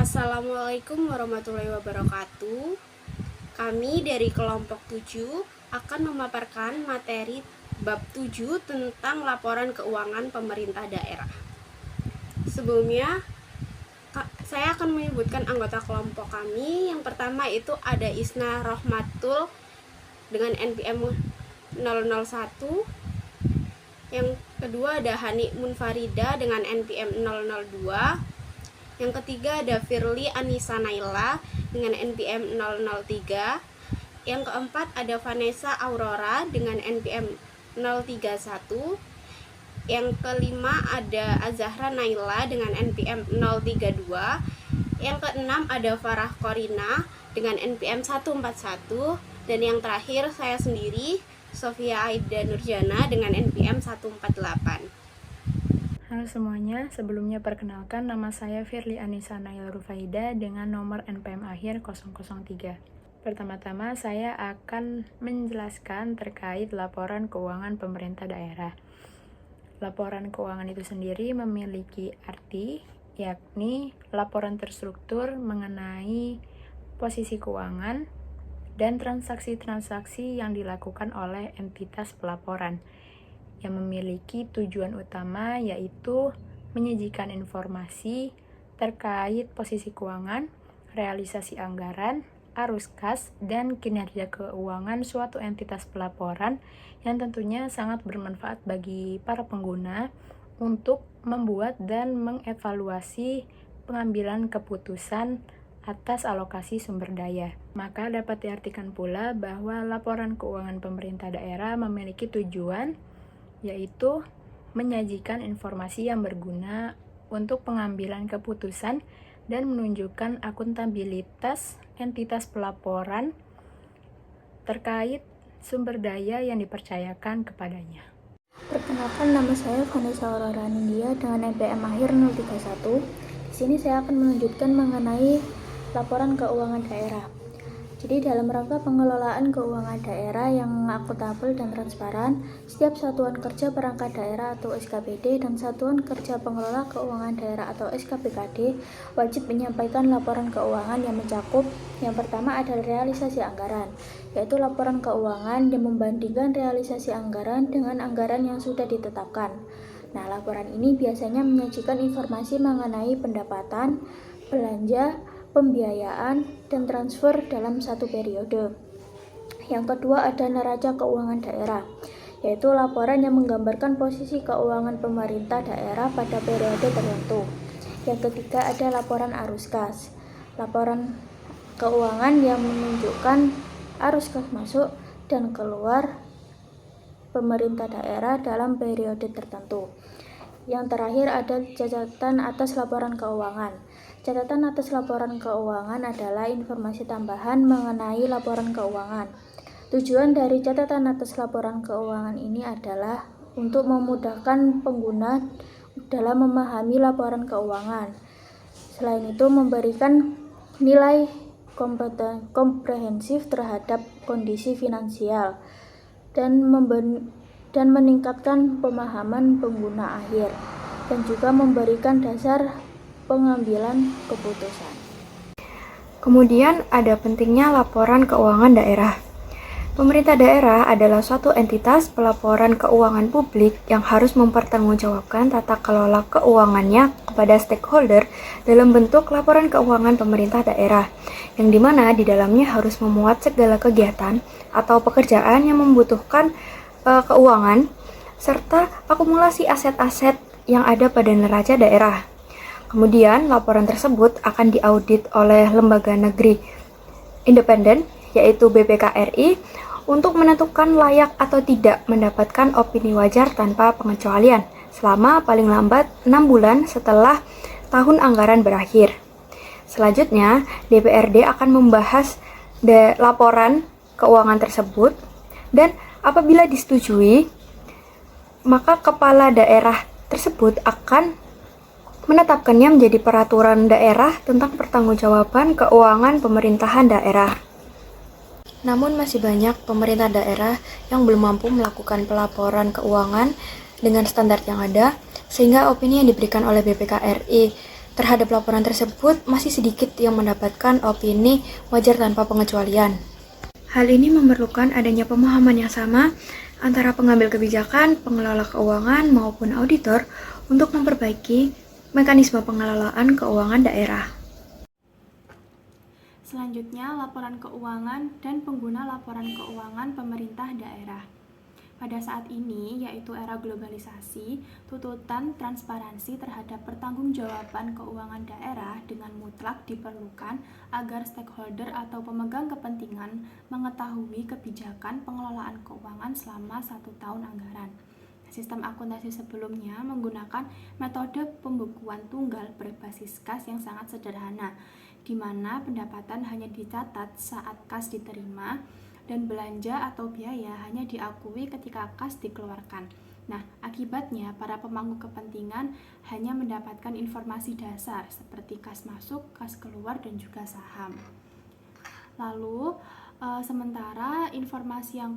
Assalamualaikum warahmatullahi wabarakatuh. Kami dari kelompok 7 akan memaparkan materi bab 7 tentang laporan keuangan pemerintah daerah. Sebelumnya, saya akan menyebutkan anggota kelompok kami. Yang pertama itu ada Isna Rohmatul dengan NPM 001. Yang kedua ada Hani Munfarida dengan NPM 002. Yang ketiga ada Firly Anissa Naila dengan NPM 003. Yang keempat ada Vanessa Aurora dengan NPM 031. Yang kelima ada Azahra Naila dengan NPM 032. Yang keenam ada Farah Korina dengan NPM 141. Dan yang terakhir saya sendiri, Sofia Aida Nurjana dengan NPM 148. Halo semuanya, sebelumnya perkenalkan nama saya Firly Anissa Naila Rufaida dengan nomor NPM akhir 003. Pertama-tama saya akan menjelaskan terkait laporan keuangan pemerintah daerah. Laporan keuangan itu sendiri memiliki arti, yakni laporan terstruktur mengenai posisi keuangan dan transaksi-transaksi yang dilakukan oleh entitas pelaporan, yang memiliki tujuan utama yaitu menyajikan informasi terkait posisi keuangan, realisasi anggaran, arus kas, dan kinerja keuangan suatu entitas pelaporan yang tentunya sangat bermanfaat bagi para pengguna untuk membuat dan mengevaluasi pengambilan keputusan atas alokasi sumber daya. Maka dapat diartikan pula bahwa laporan keuangan pemerintah daerah memiliki tujuan yaitu menyajikan informasi yang berguna untuk pengambilan keputusan dan menunjukkan akuntabilitas entitas pelaporan terkait sumber daya yang dipercayakan kepadanya. Perkenalkan, nama saya Vanessa Aurora Nindya dengan NPM akhir 031. Di sini saya akan menunjukkan mengenai laporan keuangan daerah. Jadi dalam rangka pengelolaan keuangan daerah yang akuntabel dan transparan, setiap satuan kerja perangkat daerah atau SKPD dan satuan kerja pengelola keuangan daerah atau SKPKD wajib menyampaikan laporan keuangan yang mencakup yang pertama adalah realisasi anggaran, yaitu laporan keuangan yang membandingkan realisasi anggaran dengan anggaran yang sudah ditetapkan. Nah, laporan ini biasanya menyajikan informasi mengenai pendapatan, belanja, pembiayaan, dan transfer dalam satu periode. Yang kedua ada neraca keuangan daerah, yaitu laporan yang menggambarkan posisi keuangan pemerintah daerah pada periode tertentu. Yang ketiga ada laporan arus kas, laporan keuangan yang menunjukkan arus kas masuk dan keluar pemerintah daerah dalam periode tertentu. Yang terakhir ada catatan atas laporan keuangan. Catatan atas laporan keuangan adalah informasi tambahan mengenai laporan keuangan. Tujuan dari catatan atas laporan keuangan ini adalah untuk memudahkan pengguna dalam memahami laporan keuangan. Selain itu, memberikan nilai komprehensif terhadap kondisi finansial dan meningkatkan pemahaman pengguna akhir, dan juga memberikan dasar pengambilan keputusan. Kemudian ada pentingnya laporan keuangan daerah. Pemerintah daerah adalah suatu entitas pelaporan keuangan publik yang harus mempertanggungjawabkan tata kelola keuangannya kepada stakeholder dalam bentuk laporan keuangan pemerintah daerah, yang dimana di dalamnya harus memuat segala kegiatan atau pekerjaan yang membutuhkan keuangan, serta akumulasi aset-aset yang ada pada neraca daerah. Kemudian, laporan tersebut akan diaudit oleh lembaga negeri independen, yaitu BPK-RI, untuk menentukan layak atau tidak mendapatkan opini wajar tanpa pengecualian, selama paling lambat 6 bulan setelah tahun anggaran berakhir. Selanjutnya, DPRD akan membahas laporan keuangan tersebut, dan apabila disetujui, maka kepala daerah tersebut akan menetapkannya menjadi peraturan daerah tentang pertanggungjawaban keuangan pemerintahan daerah. Namun masih banyak pemerintah daerah yang belum mampu melakukan pelaporan keuangan dengan standar yang ada, sehingga opini yang diberikan oleh BPK-RI terhadap laporan tersebut masih sedikit yang mendapatkan opini wajar tanpa pengecualian. Hal ini memerlukan adanya pemahaman yang sama antara pengambil kebijakan, pengelola keuangan, maupun auditor untuk memperbaiki mekanisme pengelolaan keuangan daerah. Selanjutnya, laporan keuangan dan pengguna laporan keuangan pemerintah daerah. Pada saat ini, yaitu era globalisasi, tuntutan transparansi terhadap pertanggungjawaban keuangan daerah dengan mutlak diperlukan agar stakeholder atau pemegang kepentingan mengetahui kebijakan pengelolaan keuangan selama 1 tahun anggaran. Sistem akuntansi sebelumnya menggunakan metode pembukuan tunggal berbasis kas yang sangat sederhana, di mana pendapatan hanya dicatat saat kas diterima, dan belanja atau biaya hanya diakui ketika kas dikeluarkan. Nah, akibatnya para pemangku kepentingan hanya mendapatkan informasi dasar seperti kas masuk, kas keluar, dan juga saham. Lalu, sementara informasi yang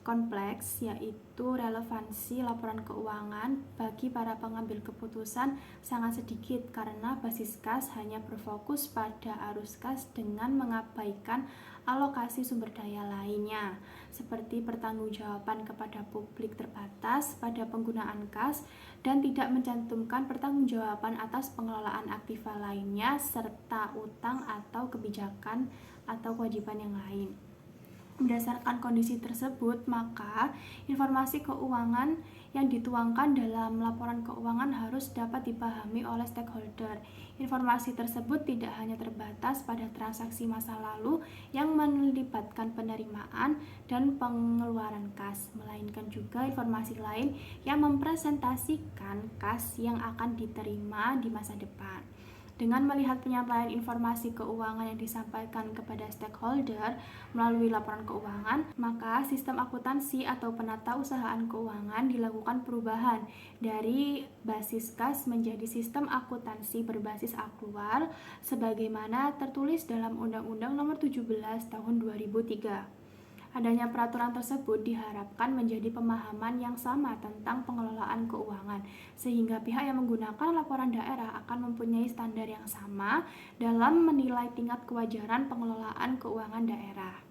kompleks yaitu relevansi laporan keuangan bagi para pengambil keputusan sangat sedikit karena basis kas hanya berfokus pada arus kas dengan mengabaikan alokasi sumber daya lainnya seperti pertanggungjawaban kepada publik terbatas pada penggunaan kas dan tidak mencantumkan pertanggungjawaban atas pengelolaan aktiva lainnya serta utang atau kebijakan atau kewajiban yang lain. Berdasarkan kondisi tersebut, maka informasi keuangan yang dituangkan dalam laporan keuangan harus dapat dipahami oleh stakeholder. Informasi tersebut tidak hanya terbatas pada transaksi masa lalu yang melibatkan penerimaan dan pengeluaran kas, melainkan juga informasi lain yang mempresentasikan kas yang akan diterima di masa depan. Dengan melihat penyampaian informasi keuangan yang disampaikan kepada stakeholder melalui laporan keuangan, maka sistem akuntansi atau penatausahaan keuangan dilakukan perubahan dari basis kas menjadi sistem akuntansi berbasis aktuar sebagaimana tertulis dalam Undang-Undang Nomor 17 Tahun 2003. Adanya peraturan tersebut diharapkan menjadi pemahaman yang sama tentang pengelolaan keuangan, sehingga pihak yang menggunakan laporan daerah akan mempunyai standar yang sama dalam menilai tingkat kewajaran pengelolaan keuangan daerah.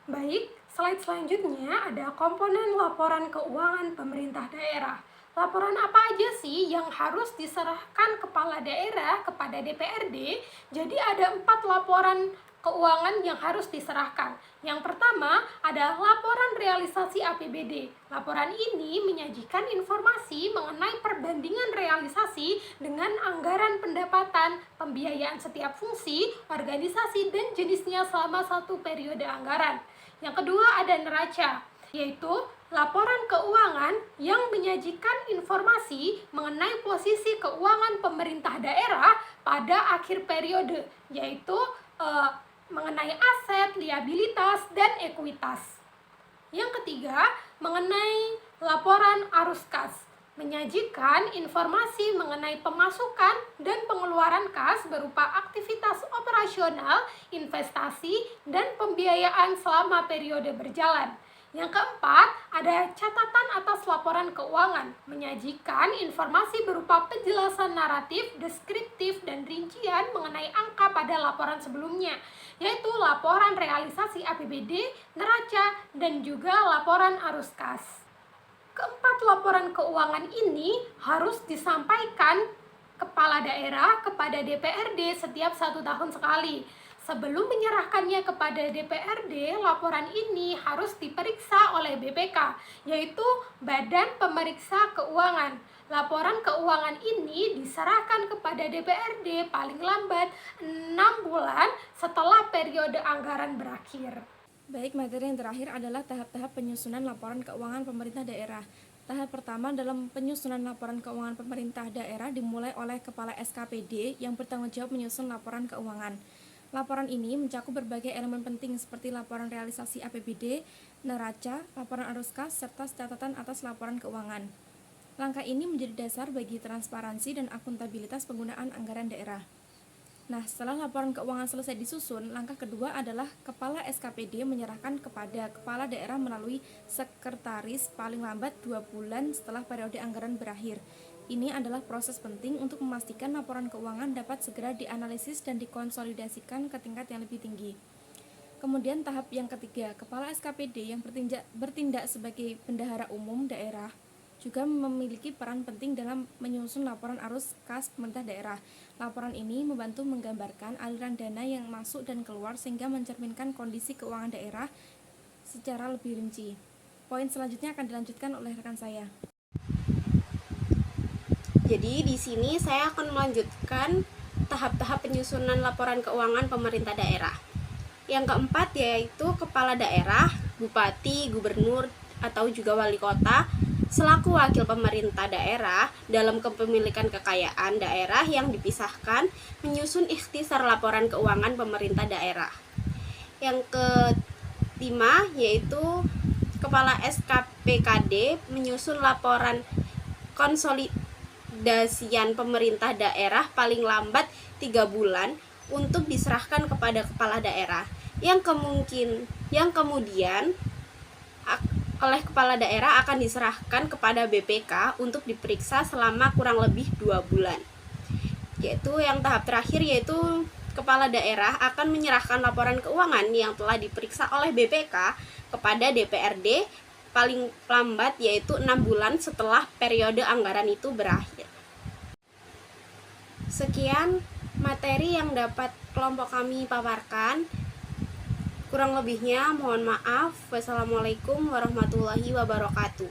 Baik, slide selanjutnya ada komponen laporan keuangan pemerintah daerah. Laporan apa aja sih yang harus diserahkan kepala daerah kepada DPRD? Jadi ada 4 laporan keuangan yang harus diserahkan. Yang pertama ada laporan realisasi APBD. Laporan ini menyajikan informasi mengenai perbandingan realisasi dengan anggaran pendapatan, pembiayaan setiap fungsi, organisasi, dan jenisnya selama 1 periode anggaran. Yang kedua ada neraca, yaitu laporan keuangan yang menyajikan informasi mengenai posisi keuangan pemerintah daerah pada akhir periode, yaitu mengenai aset, liabilitas, dan ekuitas. Yang ketiga, mengenai laporan arus kas, menyajikan informasi mengenai pemasukan dan pengeluaran kas berupa aktivitas operasional, investasi, dan pembiayaan selama periode berjalan. Yang keempat, ada catatan atas laporan keuangan, menyajikan informasi berupa penjelasan naratif, deskriptif, dan rincian mengenai angka pada laporan sebelumnya, yaitu laporan realisasi APBD, neraca, dan juga laporan arus kas. Keempat laporan keuangan ini harus disampaikan kepala daerah kepada DPRD setiap 1 tahun sekali. Sebelum menyerahkannya kepada DPRD, laporan ini harus diperiksa oleh BPK, yaitu Badan Pemeriksa Keuangan. Laporan keuangan ini diserahkan kepada DPRD paling lambat 6 bulan setelah periode anggaran berakhir. Baik, materi yang terakhir adalah tahap-tahap penyusunan laporan keuangan pemerintah daerah. Tahap pertama dalam penyusunan laporan keuangan pemerintah daerah dimulai oleh Kepala SKPD yang bertanggung jawab menyusun laporan keuangan. Laporan ini mencakup berbagai elemen penting seperti laporan realisasi APBD, neraca, laporan arus kas, serta catatan atas laporan keuangan. Langkah ini menjadi dasar bagi transparansi dan akuntabilitas penggunaan anggaran daerah. Nah, setelah laporan keuangan selesai disusun, langkah kedua adalah Kepala SKPD menyerahkan kepada Kepala Daerah melalui Sekretaris paling lambat 2 bulan setelah periode anggaran berakhir. Ini adalah proses penting untuk memastikan laporan keuangan dapat segera dianalisis dan dikonsolidasikan ke tingkat yang lebih tinggi. Kemudian tahap yang ketiga, Kepala SKPD yang bertindak sebagai bendahara umum daerah juga memiliki peran penting dalam menyusun laporan arus kas pemerintah daerah. Laporan ini membantu menggambarkan aliran dana yang masuk dan keluar sehingga mencerminkan kondisi keuangan daerah secara lebih rinci. Poin selanjutnya akan dilanjutkan oleh rekan saya. Jadi di sini saya akan melanjutkan tahap-tahap penyusunan laporan keuangan pemerintah daerah. Yang keempat yaitu kepala daerah, bupati, gubernur, atau juga wali kota selaku wakil pemerintah daerah dalam kepemilikan kekayaan daerah yang dipisahkan menyusun ikhtisar laporan keuangan pemerintah daerah. Yang kelima yaitu kepala SKPKD menyusun laporan konsolidasian pemerintah daerah paling lambat 3 bulan untuk diserahkan kepada kepala daerah yang kemudian oleh kepala daerah akan diserahkan kepada BPK untuk diperiksa selama kurang lebih 2 bulan. Yaitu yang tahap terakhir yaitu kepala daerah akan menyerahkan laporan keuangan yang telah diperiksa oleh BPK kepada DPRD paling lambat yaitu 6 bulan setelah periode anggaran itu berakhir. Sekian materi yang dapat kelompok kami paparkan. Kurang lebihnya mohon maaf. Wassalamualaikum warahmatullahi wabarakatuh.